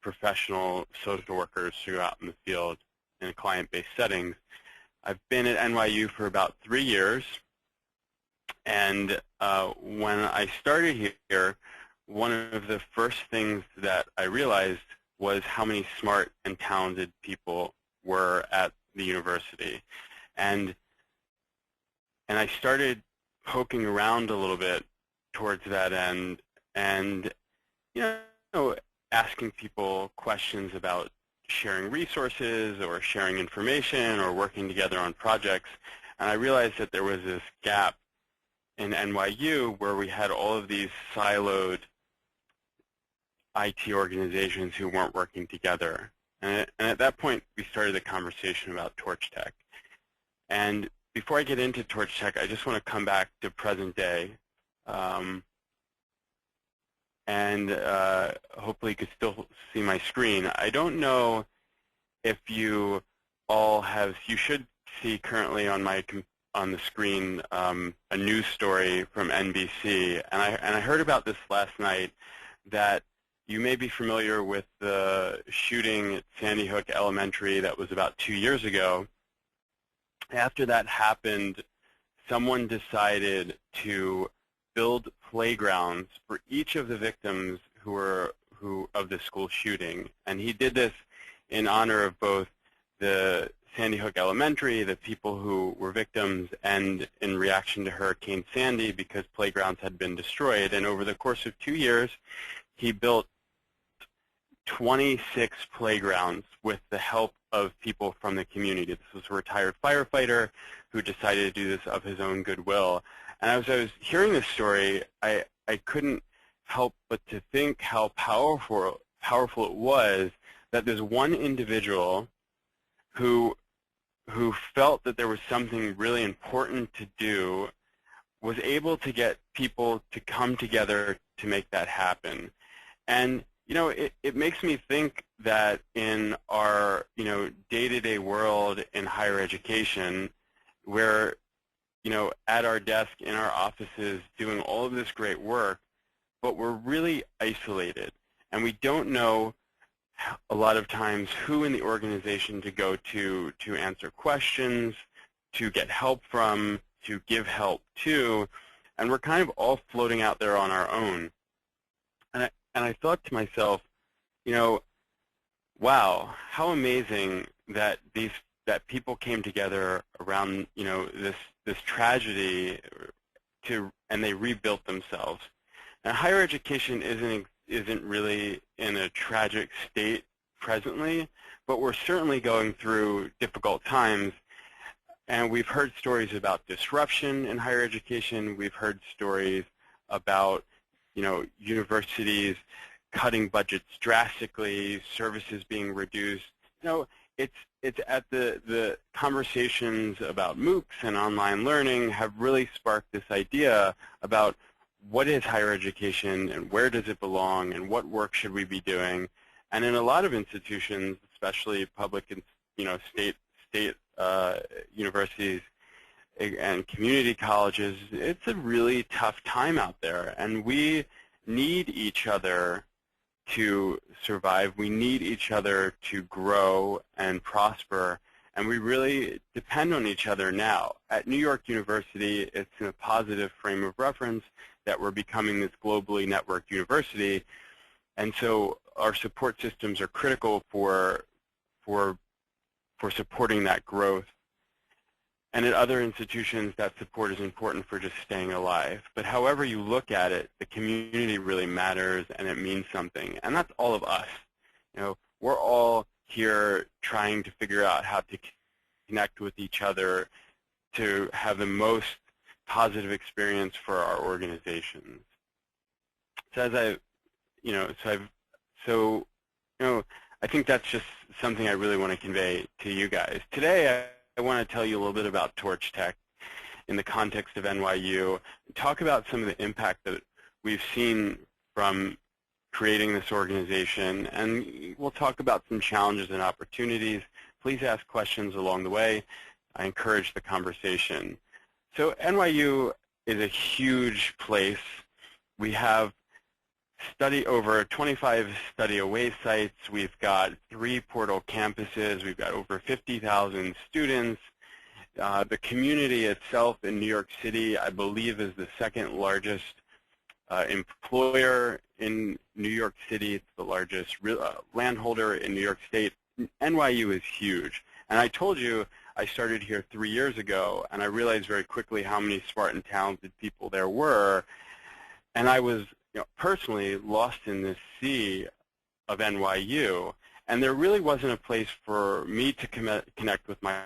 professional social workers who are out in the field in client-based settings. I've been at NYU for about 3 years, and when I started here, one of the first things that I realized was how many smart and talented people were at the university. And I started poking around a little bit towards that end and, asking people questions about sharing resources or sharing information or working together on projects. And I realized that there was this gap in NYU where we had all of these siloed IT organizations who weren't working together. And at that point, we started the conversation about Torch Tech. And before I get into Torch Tech, I just want to come back to present day. Hopefully you can still see my screen. I don't know if you all have, you should see currently on the screen a news story from NBC. And I heard about this last night, that you may be familiar with the shooting at Sandy Hook Elementary that was about 2 years ago. After that happened, someone decided to build playgrounds for each of the victims of the school shooting. And he did this in honor of both the Sandy Hook Elementary, the people who were victims, and in reaction to Hurricane Sandy, because playgrounds had been destroyed. And over the course of 2 years, he built 26 playgrounds with the help of people from the community. This was a retired firefighter who decided to do this of his own goodwill. And as I was hearing this story, I couldn't help but to think how powerful it was that there's one individual who felt that there was something really important to do, was able to get people to come together to make that happen. And it makes me think that in our day-to-day world in higher education, where at our desk in our offices doing all of this great work, but we're really isolated, and we don't know a lot of times who in the organization to go to answer questions, to get help from, to give help to, and we're kind of all floating out there on our own. And I thought to myself, wow, how amazing that people came together around this tragedy and they rebuilt themselves. Now, higher education isn't really in a tragic state presently, but we're certainly going through difficult times. And we've heard stories about disruption in higher education. We've heard stories about universities cutting budgets drastically, services being reduced. It's at the conversations about MOOCs and online learning have really sparked this idea about what is higher education and where does it belong and what work should we be doing. And in a lot of institutions, especially public and state universities and community colleges, it's a really tough time out there, and we need each other to survive. We need each other to grow and prosper, and we really depend on each other now. At New York University, it's in a positive frame of reference that we're becoming this globally networked university, and so our support systems are critical for supporting that growth. And at other institutions, that support is important for just staying alive. But however you look at it, the community really matters, and it means something. And that's all of us. We're all here trying to figure out how to connect with each other to have the most positive experience for our organizations. So I think that's just something I really want to convey to you guys. Today, I want to tell you a little bit about Torch Tech in the context of NYU, talk about some of the impact that we've seen from creating this organization, and we'll talk about some challenges and opportunities. Please ask questions along the way. I encourage the conversation. So NYU is a huge place. We have study over 25 study away sites. We've got 3 portal campuses. We've got over 50,000 students. The community itself in New York City, I believe, is the 2nd largest employer in New York City. It's the largest landholder in New York State. NYU is huge. And I told you I started here 3 years ago, and I realized very quickly how many smart and talented people there were. And I was personally lost in this sea of NYU. And there really wasn't a place for me to connect with my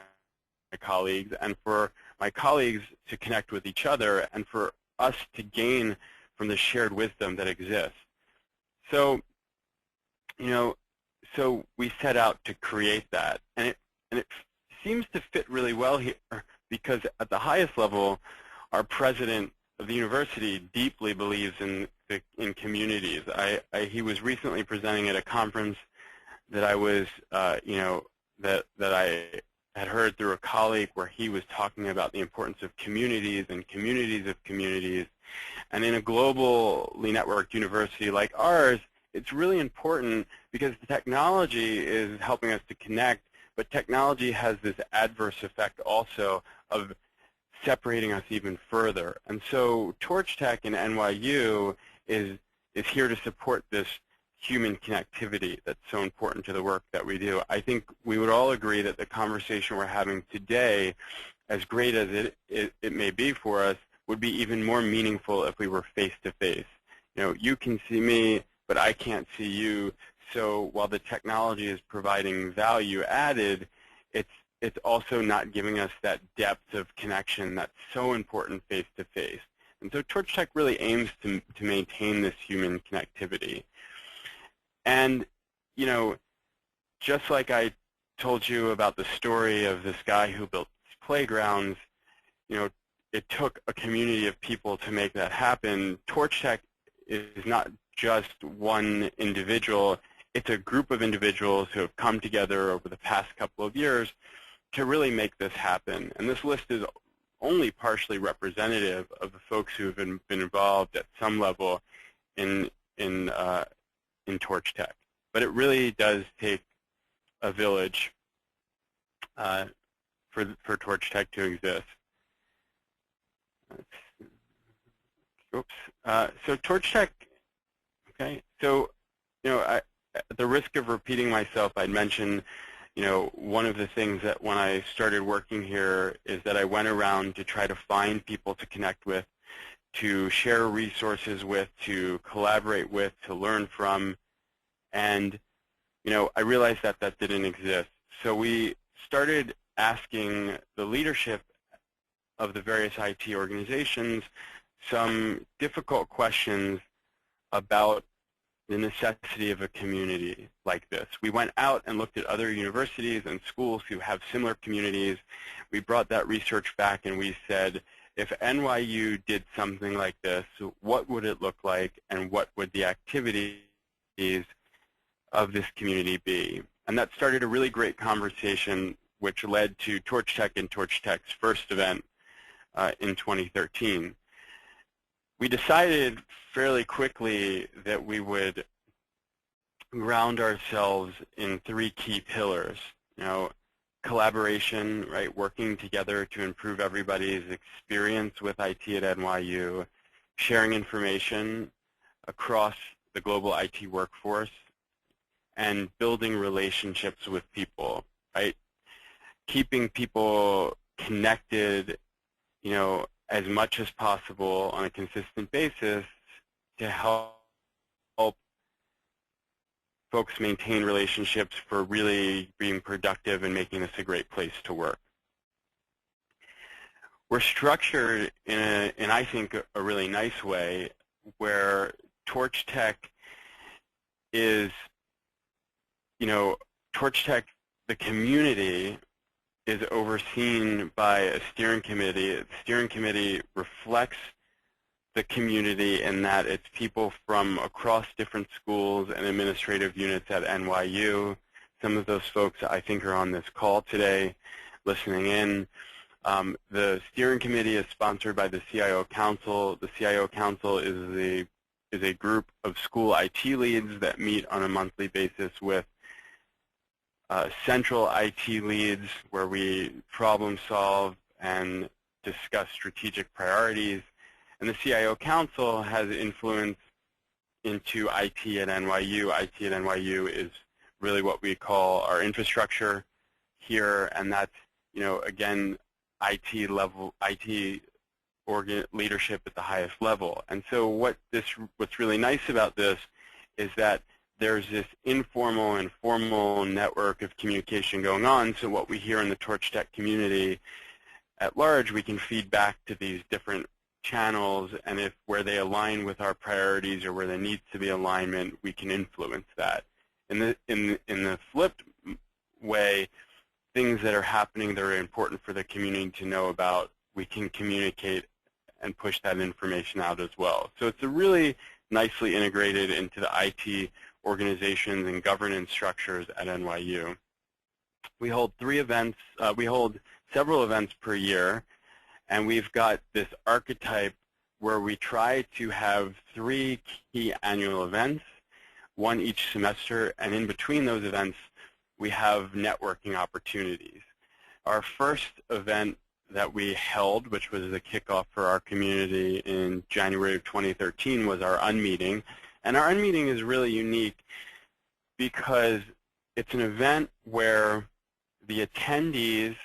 colleagues, and for my colleagues to connect with each other, and for us to gain from the shared wisdom that exists. So, so we set out to create that, and it seems to fit really well here, because at the highest level, our president of the university deeply believes in communities. He was recently presenting at a conference that I was, that I had heard through a colleague, where he was talking about the importance of communities and communities of communities. And in a globally networked university like ours, it's really important because the technology is helping us to connect, but technology has this adverse effect also of separating us even further. And so TorchTech and NYU is here to support this human connectivity that's so important to the work that we do. I think we would all agree that the conversation we're having today, as great as it may be for us, would be even more meaningful if we were face-to-face. You can see me, but I can't see you. So while the technology is providing value added, it's also not giving us that depth of connection that's so important face-to-face. And so TorchTech really aims to maintain this human connectivity. And, just like I told you about the story of this guy who built playgrounds, it took a community of people to make that happen. TorchTech is not just one individual. It's a group of individuals who have come together over the past couple of years to really make this happen. And this list is only partially representative of the folks who have been involved at some level in TorchTech. But it really does take a village for TorchTech to exist. Oops. So TorchTech, okay. So, at the risk of repeating myself, I'd mention, one of the things that when I started working here is that I went around to try to find people to connect with, to share resources with, to collaborate with, to learn from. And, I realized that that didn't exist. So we started asking the leadership of the various IT organizations some difficult questions about the necessity of a community like this. We went out and looked at other universities and schools who have similar communities. We brought that research back and we said, if NYU did something like this, what would it look like, and what would the activities of this community be? And that started a really great conversation, which led to TorchTech and TorchTech's first event in 2013. We decided fairly quickly that we would ground ourselves in 3 key pillars. Collaboration, right, working together to improve everybody's experience with IT at NYU, sharing information across the global IT workforce, and building relationships with people, right? Keeping people connected, as much as possible on a consistent basis to help folks maintain relationships for really being productive and making this a great place to work. We're structured in I think, a really nice way where TorchTech is, TorchTech, the community, is overseen by a steering committee. The steering committee reflects the community in that it's people from across different schools and administrative units at NYU. Some of those folks, I think, are on this call today listening in. The steering committee is sponsored by the CIO Council. The CIO Council is is a group of school IT leads that meet on a monthly basis with central IT leads, where we problem solve and discuss strategic priorities. And the CIO Council has influence into IT at NYU. IT at NYU is really what we call our infrastructure here, and that's, again, IT level, IT leadership at the highest level. And so what's really nice about this is that there's this informal and formal network of communication going on. So what we hear in the Torch Tech community at large, we can feed back to these different channels, and if where they align with our priorities or where there needs to be alignment, we can influence that. In the flipped way, things that are happening that are important for the community to know about, we can communicate and push that information out as well. So it's a really nicely integrated into the IT organizations and governance structures at NYU. We hold several events per year, and we've got this archetype where we try to have 3 key annual events, 1 each semester, and in between those events, we have networking opportunities. Our first event that we held, which was the kickoff for our community in January of 2013, was our Unmeaning. And our Unmeaning is really unique because it's an event where the attendees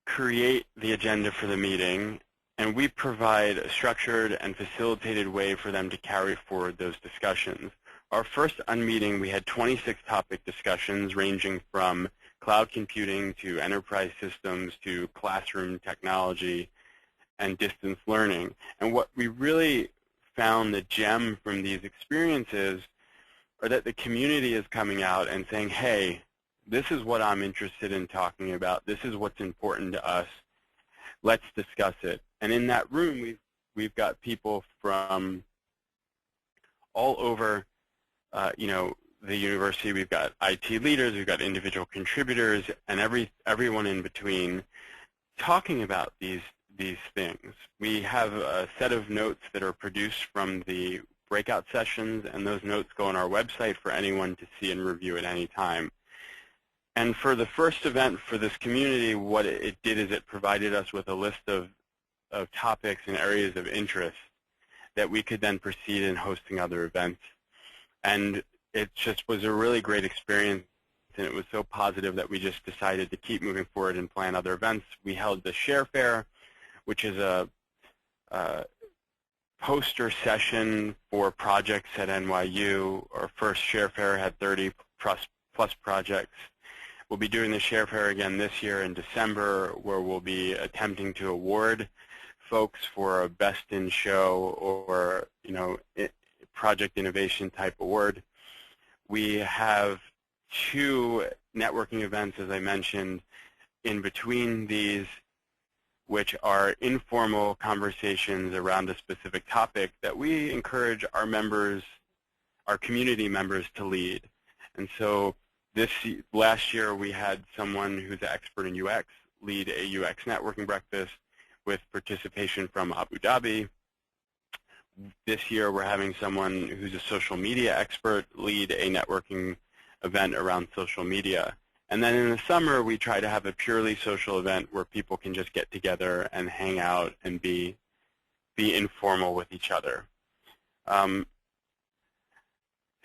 create the agenda for the meeting, and we provide a structured and facilitated way for them to carry forward those discussions. Our first Unmeeting, we had 26 topic discussions ranging from cloud computing to enterprise systems to classroom technology and distance learning. And what we really found the gem from these experiences are that the community is coming out and saying, hey, this is what I'm interested in talking about. This is what's important to us. Let's discuss it. And in that room, we've got people from all over, the university. We've got IT leaders, we've got individual contributors, and everyone in between talking about these things. We have a set of notes that are produced from the breakout sessions, and those notes go on our website for anyone to see and review at any time. And for the first event for this community, what it did is it provided us with a list of topics and areas of interest that we could then proceed in hosting other events. And it just was a really great experience, and it was so positive that we just decided to keep moving forward and plan other events. We held the Share Fair, which is a poster session for projects at NYU. Our first Share Fair had 30 plus projects. We'll be doing the Share Fair again this year in December, where we'll be attempting to award folks for a Best in Show or project innovation type award. We have 2 networking events, as I mentioned, in between these, which are informal conversations around a specific topic that we encourage our members, our community members, to lead. And so last year we had someone who's an expert in UX lead a UX networking breakfast with participation from Abu Dhabi. This year we're having someone who's a social media expert lead a networking event around social media. And then in the summer we try to have a purely social event where people can just get together and hang out and be informal with each other.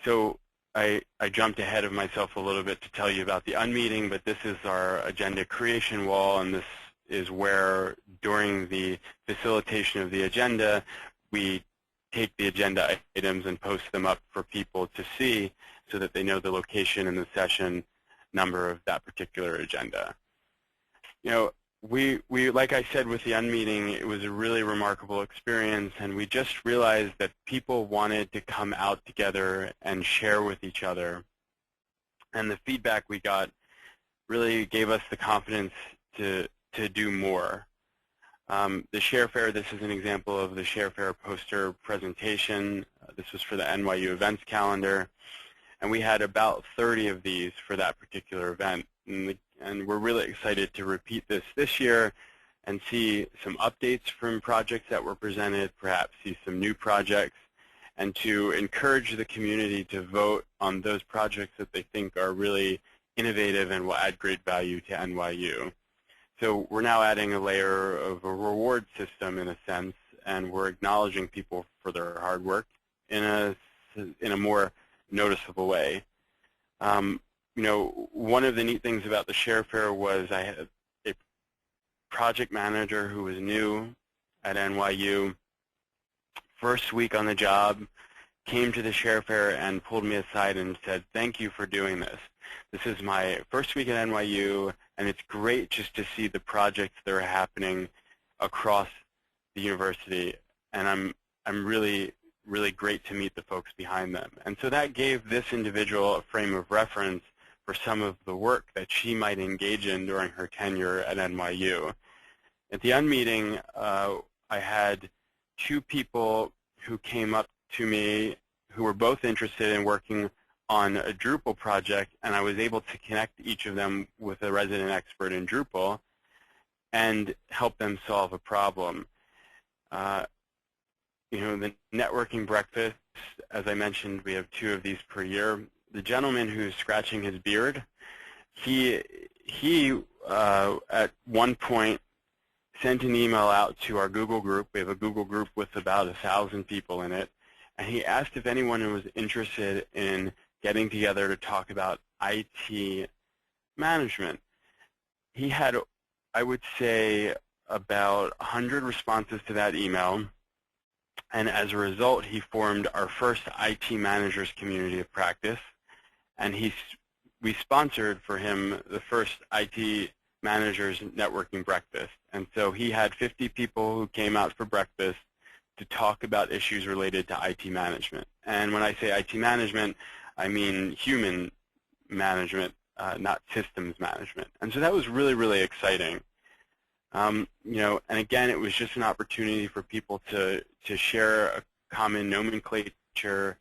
So I jumped ahead of myself a little bit to tell you about the Unmeeting, but this is our agenda creation wall, and this is where during the facilitation of the agenda we take the agenda items and post them up for people to see so that they know the location and the session number of that particular agenda. We like I said with the Unmeeting, it was a really remarkable experience, and we just realized that people wanted to come out together and share with each other. And the feedback we got really gave us the confidence to do more. The Share Fair, this is an example of the Share Fair poster presentation. This was for the NYU events calendar. And we had about 30 of these for that particular event. And we're really excited to repeat this year and see some updates from projects that were presented, perhaps see some new projects, and to encourage the community to vote on those projects that they think are really innovative and will add great value to NYU. So we're now adding a layer of a reward system in a sense, and we're acknowledging people for their hard work in a more noticeable way. You know, one of the neat things about the Share Fair was I had a project manager who was new at NYU. First week on the job, came to the Share Fair and pulled me aside and said, "Thank you for doing this. This is my first week at NYU, and it's great just to see the projects that are happening across the university, and I'm really great to meet the folks behind them." And so that gave this individual a frame of reference for some of the work that she might engage in during her tenure at NYU. At the Unmeaning, I had two people who came up to me who were both interested in working on a Drupal project, and I was able to connect each of them with a resident expert in Drupal and help them solve a problem. You know, the networking breakfast, as I mentioned, we have 2 of these per year. The gentleman who's scratching his beard, he at one point sent an email out to our Google group. We have a Google group with about 1,000 people in it, and he asked if anyone was interested in getting together to talk about IT management. He had, I would say, about 100 responses to that email, and as a result, he formed our first IT managers community of practice, and we sponsored for him the first IT managers networking breakfast. And so he had 50 people who came out for breakfast to talk about issues related to IT management. And when I say IT management, I mean human management, not systems management. And so that was really exciting. You know, and again, it was just an opportunity for people to share a common nomenclature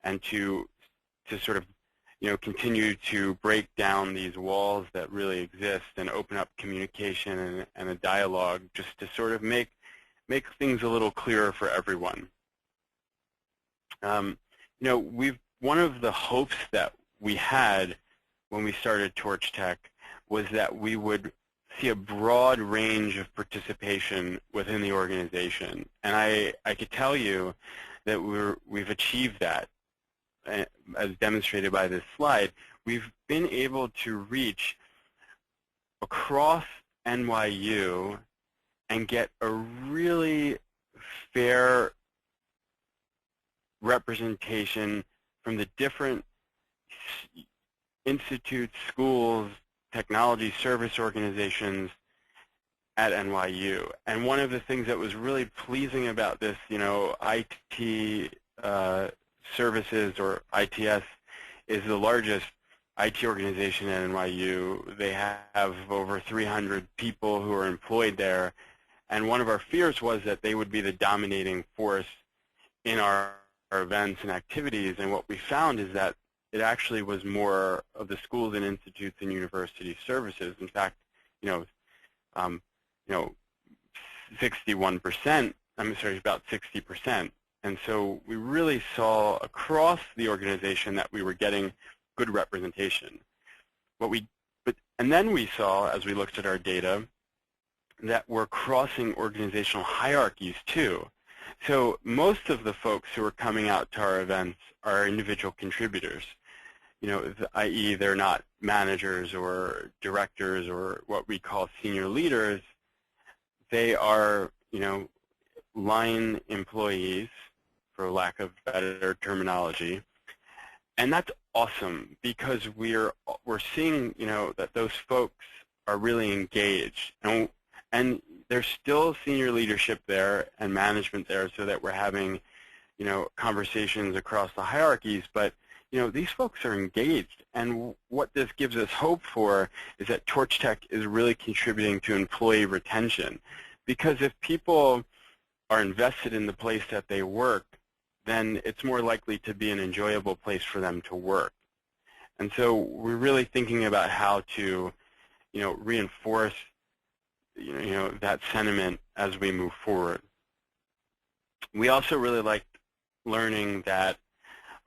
and to sort of, you know, continue to break down these walls that really exist and open up communication and a dialogue, just to sort of make things a little clearer for everyone. You know, one of the hopes that we had when we started Torch Tech was that we would see a broad range of participation within the organization, and I could tell you that we've achieved that. As demonstrated by this slide, we've been able to reach across NYU and get a really fair representation from the different institutes, schools, technology service organizations at NYU. And one of the things that was really pleasing about this, you know, IT services, or ITS, is the largest IT organization at NYU. They have over 300 people who are employed there, and one of our fears was that they would be the dominating force in our events and activities, and what we found is that it actually was more of the schools and institutes and university services. In fact, you know, 61%, I'm sorry, about 60%. And so we really saw across the organization that we were getting good representation. And then we saw, as we looked at our data, that we're crossing organizational hierarchies too. So most of the folks who are coming out to our events are individual contributors. You know, i.e. they're not managers or directors or what we call senior leaders. They are, you know, line employees, for lack of better terminology, and that's awesome because we're seeing, you know, that those folks are really engaged, and there's still senior leadership there and management there, so that we're having, you know, conversations across the hierarchies. But you know, these folks are engaged, and what this gives us hope for is that Torch Tech is really contributing to employee retention, because if people are invested in the place that they work, then it's more likely to be an enjoyable place for them to work. And so we're really thinking about how to, you know, reinforce that sentiment as we move forward. We also really liked learning that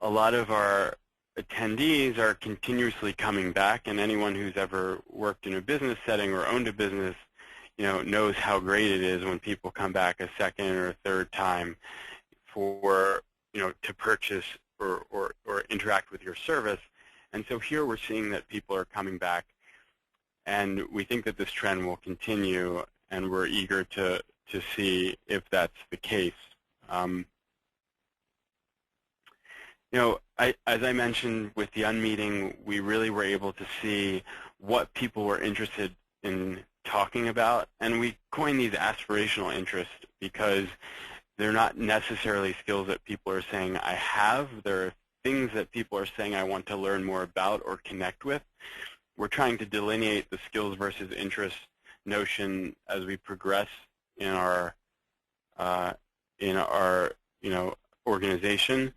a lot of our attendees are continuously coming back, and anyone who's ever worked in a business setting or owned a business, knows how great it is when people come back a second or a third time for, to purchase or interact with your service. And so here we're seeing that people are coming back, and we think that this trend will continue, and we're eager to see if that's the case. As I mentioned with the Unmeaning, we really were able to see what people were interested in talking about, and we coined these aspirational interests because they're not necessarily skills that people are saying I have. They're things that people are saying I want to learn more about or connect with. We're trying to delineate the skills versus interest notion as we progress in our organization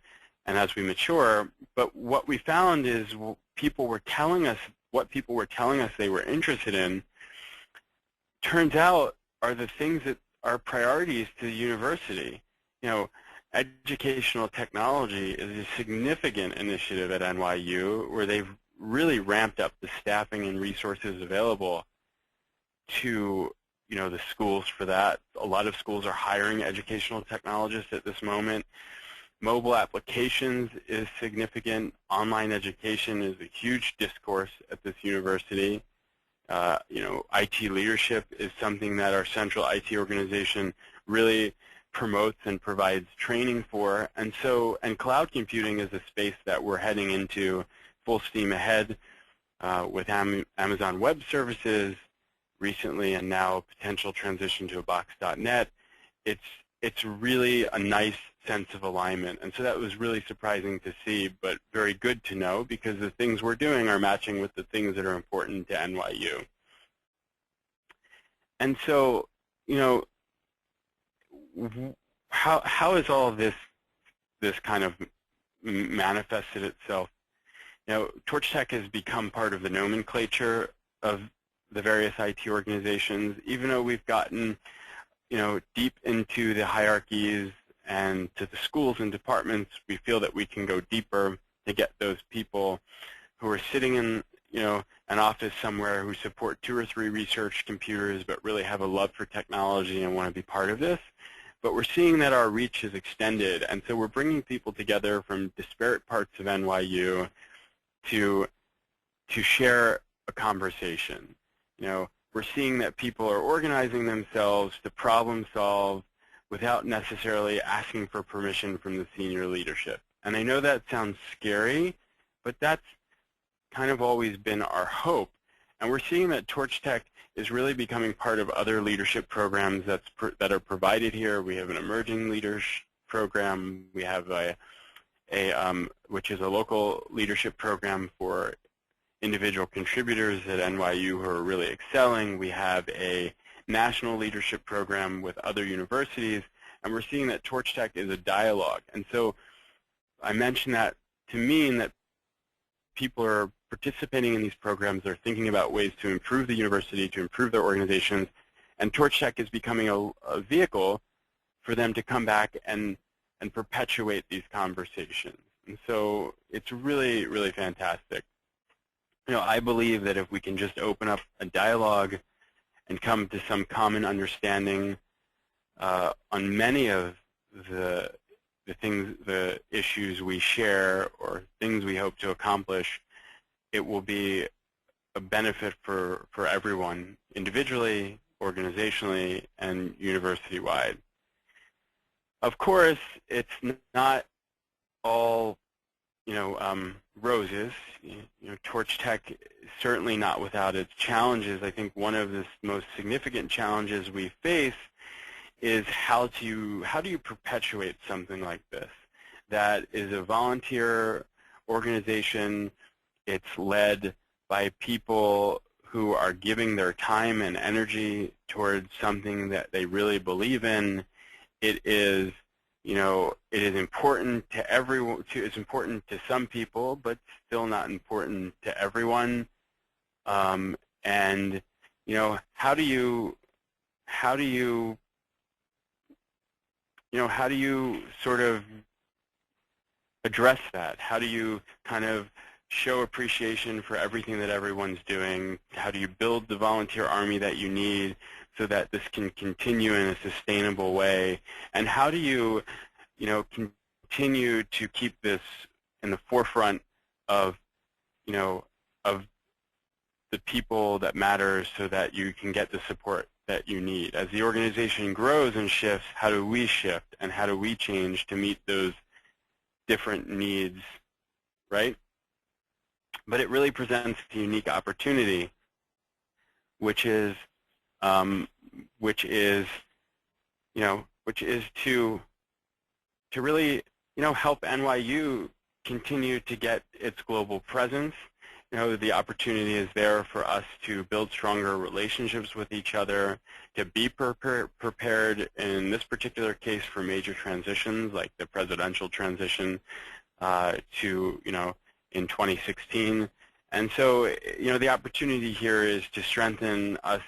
and as we mature. But what we found is people were telling us what people were telling us they were interested in turns out are the things that are priorities to the university. Educational technology is a significant initiative at NYU where they've really ramped up the staffing and resources available to the schools for that. A lot of schools are hiring educational technologists at this moment. Mobile applications is significant. Online education is a huge discourse at this university. IT leadership is something that our central IT organization really promotes and provides training for. And cloud computing is a space that we're heading into full steam ahead with Amazon Web Services recently, and now potential transition to a box.net. It's really a nice sense of alignment, and so that was really surprising to see, but very good to know, because the things we're doing are matching with the things that are important to NYU. And so, how has all of this kind of manifested itself? Torch Tech has become part of the nomenclature of the various IT organizations, even though we've gotten deep into the hierarchies and to the schools and departments. We feel that we can go deeper to get those people who are sitting in an office somewhere who support 2 or 3 research computers but really have a love for technology and want to be part of this. But we're seeing that our reach is extended, and so we're bringing people together from disparate parts of NYU to share a conversation. We're seeing that people are organizing themselves to problem solve without necessarily asking for permission from the senior leadership. And I know that sounds scary, but that's kind of always been our hope. And we're seeing that Torch Tech is really becoming part of other leadership programs that are provided here. We have an emerging leaders program. We have which is a local leadership program for individual contributors at NYU who are really excelling. We have a national leadership program with other universities, and we're seeing that Torch Tech is a dialogue. And so I mention that to mean that people are participating in these programs, they're thinking about ways to improve the university, to improve their organizations, and Torch Tech is becoming a vehicle for them to come back and perpetuate these conversations. And so it's really, really fantastic. I believe that if we can just open up a dialogue and come to some common understanding on many of the issues we share or things we hope to accomplish, it will be a benefit for everyone, individually, organizationally, and university-wide. Of course, it's not all roses. Torch Tech is certainly not without its challenges. I think one of the most significant challenges we face is how do you perpetuate something like this? That is a volunteer organization. It's led by people who are giving their time and energy towards something that they really believe in. It is it is important to everyone. It's important to some people, but still not important to everyone. And how do you how do you, how do you sort of address that? How do you kind of show appreciation for everything that everyone's doing? How do you build the volunteer army that you need so that this can continue in a sustainable way? And how do you, continue to keep this in the forefront of, of the people that matter so that you can get the support that you need? As the organization grows and shifts, how do we shift and how do we change to meet those different needs, right? But it really presents a unique opportunity, which is to really, help NYU continue to get its global presence. The opportunity is there for us to build stronger relationships with each other, to be prepared in this particular case for major transitions like the presidential transition to, in 2016. And so, the opportunity here is to strengthen us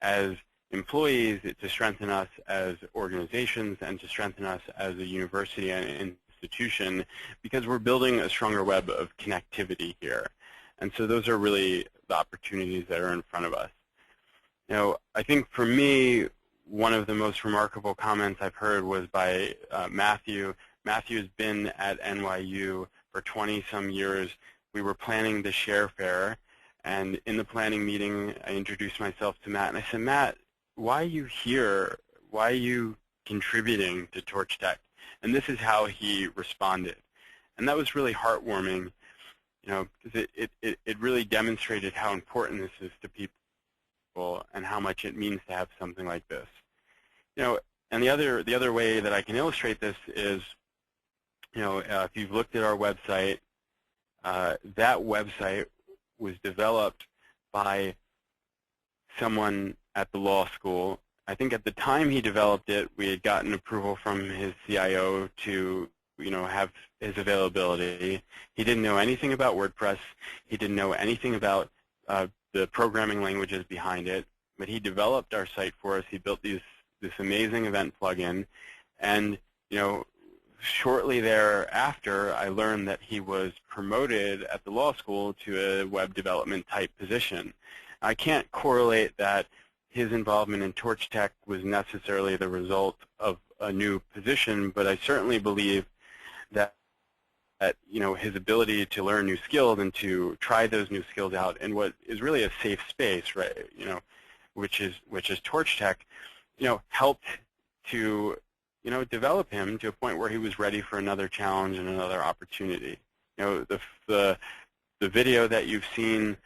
as employees, to strengthen us as organizations, and to strengthen us as a university and institution, because we're building a stronger web of connectivity here. And so those are really the opportunities that are in front of us. I think for me, one of the most remarkable comments I've heard was by Matthew. Matthew's been at NYU for 20-some years. We were planning the Share Fair, and in the planning meeting, I introduced myself to Matt, and I said, Matt, why are you here? Why are you contributing to Torch Tech? And this is how he responded. And that was really heartwarming, because it really demonstrated how important this is to people and how much it means to have something like this. And the other way that I can illustrate this is, if you've looked at our website, that website was developed by someone at the law school. I think at the time he developed it, we had gotten approval from his CIO to, have his availability. He didn't know anything about WordPress. He didn't know anything about the programming languages behind it, but he developed our site for us. He built this amazing event plugin, and shortly thereafter, I learned that he was promoted at the law school to a web development type position. I can't correlate that his involvement in Torch Tech was necessarily the result of a new position, but I certainly believe that his ability to learn new skills and to try those new skills out in what is really a safe space, right? Which is Torch Tech, helped to develop him to a point where he was ready for another challenge and another opportunity. The video that you've seen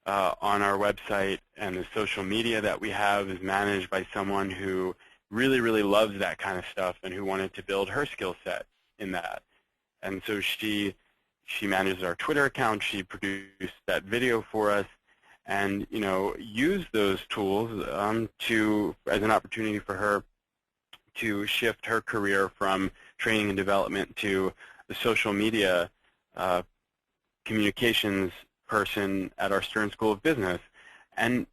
on our website and the social media that we have is managed by someone who really, really loves that kind of stuff and who wanted to build her skill set in that. And so she manages our Twitter account. She produced that video for us, and used those tools as an opportunity for her to shift her career from training and development to the social media communications person at our Stern School of Business. And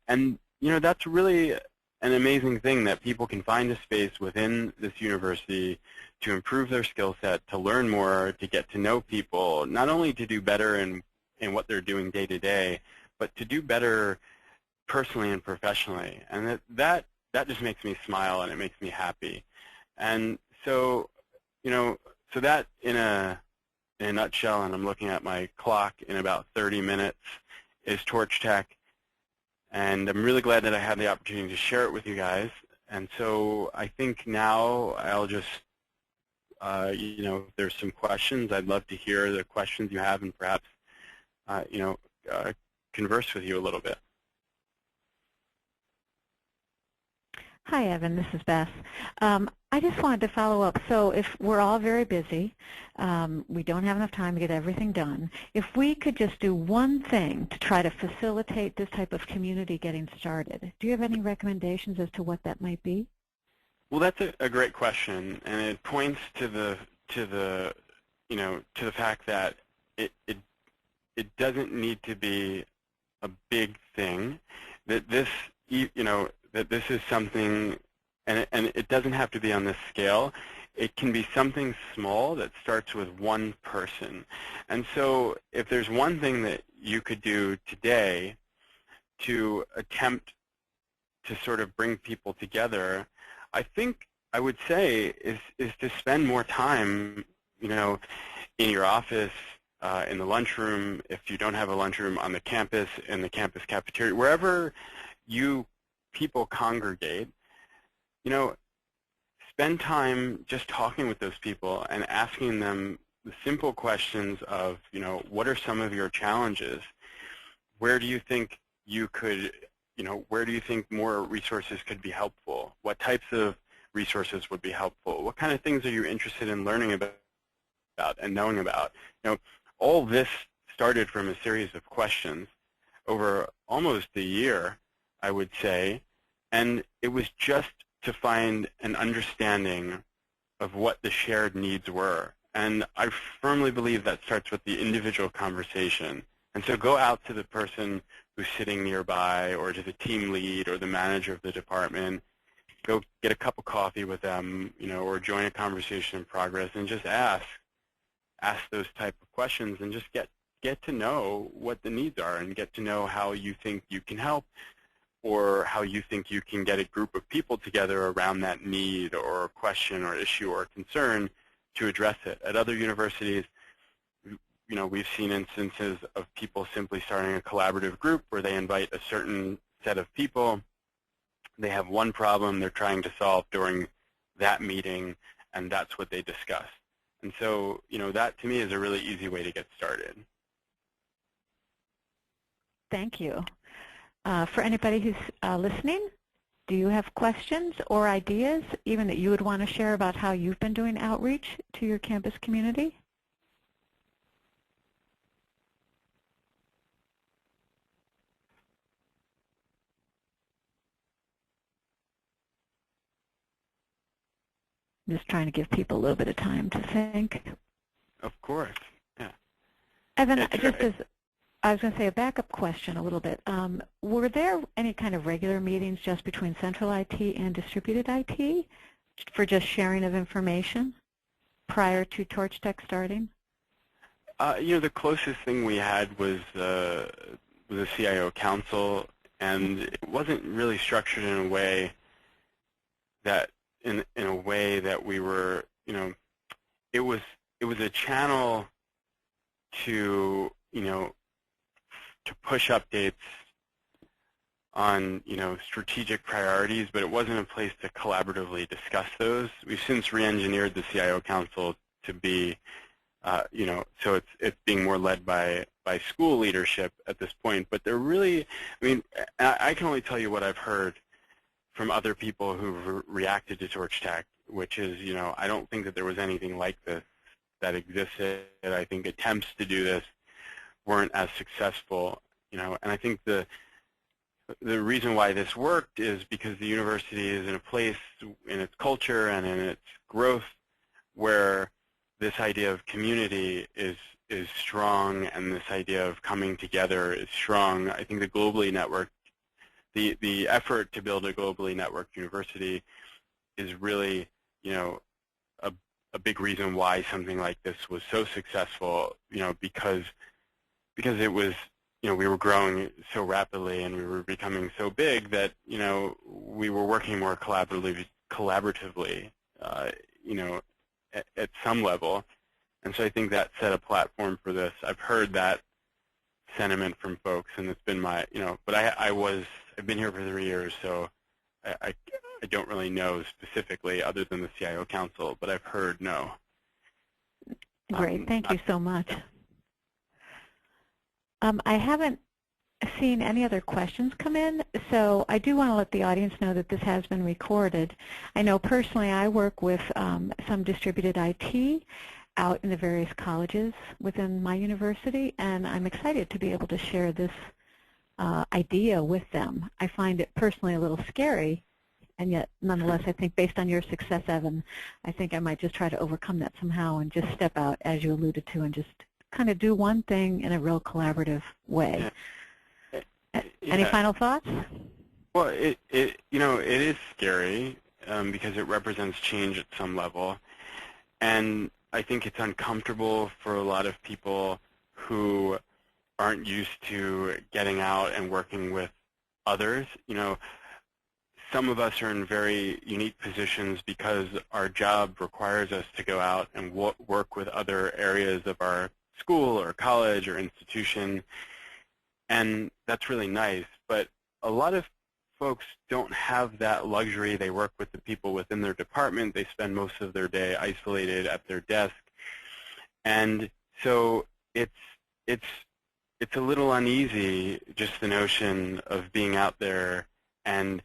that's really an amazing thing, that people can find a space within this university to improve their skill set, to learn more, to get to know people, not only to do better in what they're doing day to day, but to do better personally and professionally. And that just makes me smile, and it makes me happy. And so, so that in a nutshell, and I'm looking at my clock, in about 30 minutes, is Torch Tech. And I'm really glad that I had the opportunity to share it with you guys. And so I think now I'll just, if there's some questions, I'd love to hear the questions you have and perhaps, converse with you a little bit. Hi, Evan. This is Beth. I just wanted to follow up. So if we're all very busy, we don't have enough time to get everything done, if we could just do one thing to try to facilitate this type of community getting started, do you have any recommendations as to what that might be? Well, that's a great question, and it points to the fact that it doesn't need to be a big thing. That this that this is something, and it doesn't have to be on this scale. It can be something small that starts with one person. And so if there's one thing that you could do today to attempt to sort of bring people together, I think I would say is to spend more time, in your office, in the lunchroom, if you don't have a lunchroom, on the campus, in the campus cafeteria, wherever you people congregate, spend time just talking with those people and asking them the simple questions of, what are some of your challenges? Where do you think you could, where do you think more resources could be helpful? What types of resources would be helpful? What kind of things are you interested in learning about and knowing about? All this started from a series of questions over almost a year, I would say, and it was just to find an understanding of what the shared needs were. And I firmly believe that starts with the individual conversation. And so go out to the person who's sitting nearby, or to the team lead or the manager of the department. Go get a cup of coffee with them, or join a conversation in progress, and just ask those type of questions, and just get to know what the needs are, and get to know how you think you can help, or how you think you can get a group of people together around that need or question or issue or concern to address it. At other universities, we've seen instances of people simply starting a collaborative group where they invite a certain set of people. They have one problem they're trying to solve during that meeting, and that's what they discuss. And so, that to me is a really easy way to get started. Thank you. For anybody who's listening, do you have questions or ideas, even that you would want to share about how you've been doing outreach to your campus community? I'm just trying to give people a little bit of time to think. Of course, yeah. Evan, I was going to say a backup question a little bit. Were there any kind of regular meetings just between central IT and distributed IT for just sharing of information prior to Torch Tech starting? The closest thing we had was a CIO council, and it wasn't really structured in a way that we were, it was a channel to to push updates on strategic priorities, but it wasn't a place to collaboratively discuss those. We've since re-engineered the CIO Council to be, so it's being more led by school leadership at this point. But they're really, I can only tell you what I've heard from other people who've reacted to Torch Tech, which is, I don't think that there was anything like this that existed. I think attempts to do this weren't as successful, and I think the reason why this worked is because the university is in a place in its culture and in its growth where this idea of community is strong, and this idea of coming together is strong. I think the globally networked, the effort to build a globally networked university is really, a big reason why something like this was so successful, because it was, we were growing so rapidly and we were becoming so big that, we were working more collaboratively, at some level. And so I think that set a platform for this. I've heard that sentiment from folks, and it's been my, but I've been here for 3 years, so I don't really know specifically other than the CIO Council, but I've heard no. Great, thank you so much. I haven't seen any other questions come in, so I do want to let the audience know that this has been recorded. I know personally I work with some distributed IT out in the various colleges within my university, and I'm excited to be able to share this idea with them. I find it personally a little scary, and yet nonetheless I think based on your success, Evan, I think I might just try to overcome that somehow and just step out, as you alluded to, and just kind of do one thing in a real collaborative way. Yeah. Any final thoughts? Well, it is scary because it represents change at some level. And I think it's uncomfortable for a lot of people who aren't used to getting out and working with others. Some of us are in very unique positions because our job requires us to go out and work with other areas of our school or college or institution, and that's really nice. But a lot of folks don't have that luxury. They work with the people within their department. They spend most of their day isolated at their desk, and so it's a little uneasy, just the notion of being out there and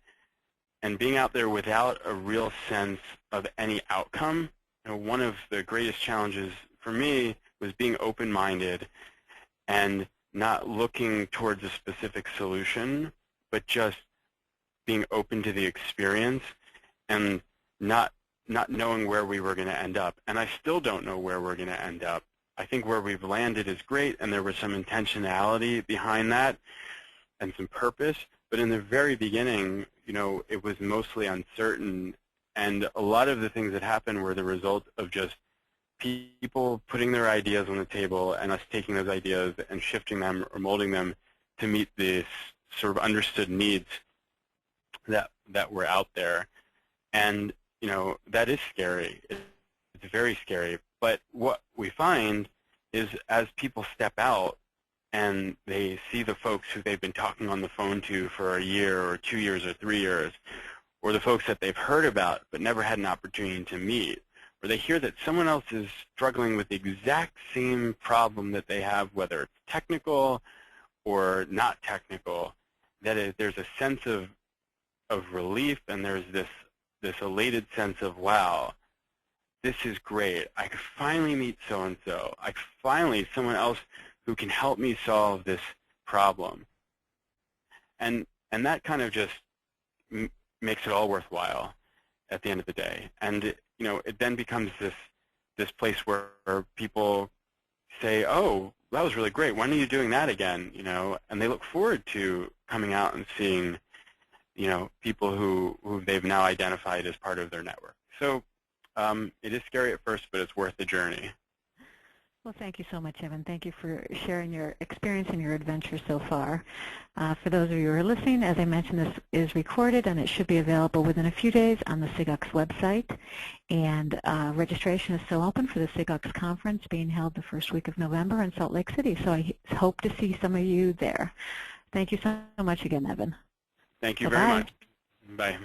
being out there without a real sense of any outcome. One of the greatest challenges for me was being open-minded and not looking towards a specific solution, but just being open to the experience and not knowing where we were going to end up. And I still don't know where we're going to end up. I think where we've landed is great, and there was some intentionality behind that and some purpose. But in the very beginning, it was mostly uncertain, and a lot of the things that happened were the result of just people putting their ideas on the table and us taking those ideas and shifting them or molding them to meet the sort of understood needs that were out there. And that is scary. It's very scary. But what we find is as people step out and they see the folks who they've been talking on the phone to for a year or 2 years or 3 years, or the folks that they've heard about but never had an opportunity to meet, or they hear that someone else is struggling with the exact same problem that they have, whether it's technical or not technical, there's a sense of relief, and there's this elated sense of, wow, this is great. I could finally meet so-and-so. Finally, someone else who can help me solve this problem. And that kind of just makes it all worthwhile at the end of the day. And it then becomes this place where people say, oh, that was really great. When are you doing that again? And they look forward to coming out and seeing people who they've now identified as part of their network. So it is scary at first, but it's worth the journey. Well, thank you so much, Evan. Thank you for sharing your experience and your adventure so far. For those of you who are listening, as I mentioned, this is recorded, and it should be available within a few days on the SIGUX website. And registration is still open for the SIGUX conference being held the first week of November in Salt Lake City. So I hope to see some of you there. Thank you so much again, Evan. Thank you very much. Bye.